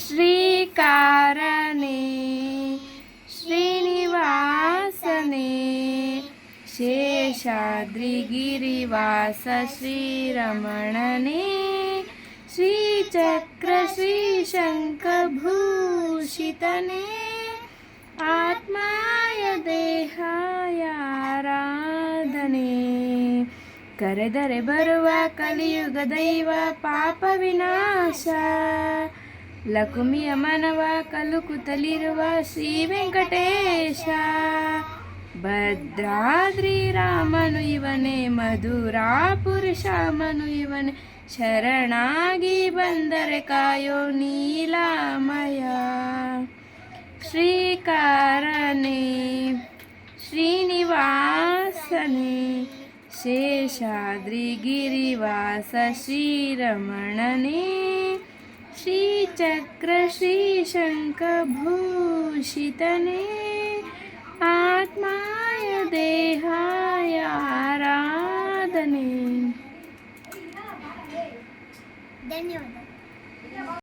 ಶ್ರೀಕಾರನೇ ಶ್ರೀನಿವಾಸನೇ ಶೇಷಾದ್ರಿಗಿರಿವಾಸ ಶ್ರೀರಮಣನೇ ಶ್ರೀಚಕ್ರ ಶ್ರೀಶಂಖಭೂಷಿತನೇ ಆತ್ಮಾಯ ದೇಹಾಯ ಆರಾಧನೆ ಕರೆದರೆ ಬರುವ ಕಲಿಯುಗ ದೈವ ಪಾಪ ವಿನಾಶ ಲಕುಮಿಯ ಮನವ ಕಲುಕುತ್ತಲಿರುವ ಶ್ರೀ ವೆಂಕಟೇಶ ಭದ್ರಾದ್ರಿ ರಾಮನು ಇವನೇ ಮಧುರಾಪುರಿ ಶ್ಯಾಮನು ಇವನೇ ಶರಣಾಗಿ ಬಂದರೆ ಕಾಯೋ ನೀಲಾಮಯ ಶ್ರೀಕಾರನೇ ಶ್ರೀನಿವಾಸನೇ ಶೇಷಾದ್ರಿಗಿರಿವಾಸ ಶ್ರೀರಮಣನೇ ಶ್ರೀಚಕ್ರ ಶ್ರೀಶಂಖಭೂಷಿತನೇ ಆತ್ಮಾಯ ದೇಹಾಯ ಆರಾಧನೆ. ಧನ್ಯವಾದ.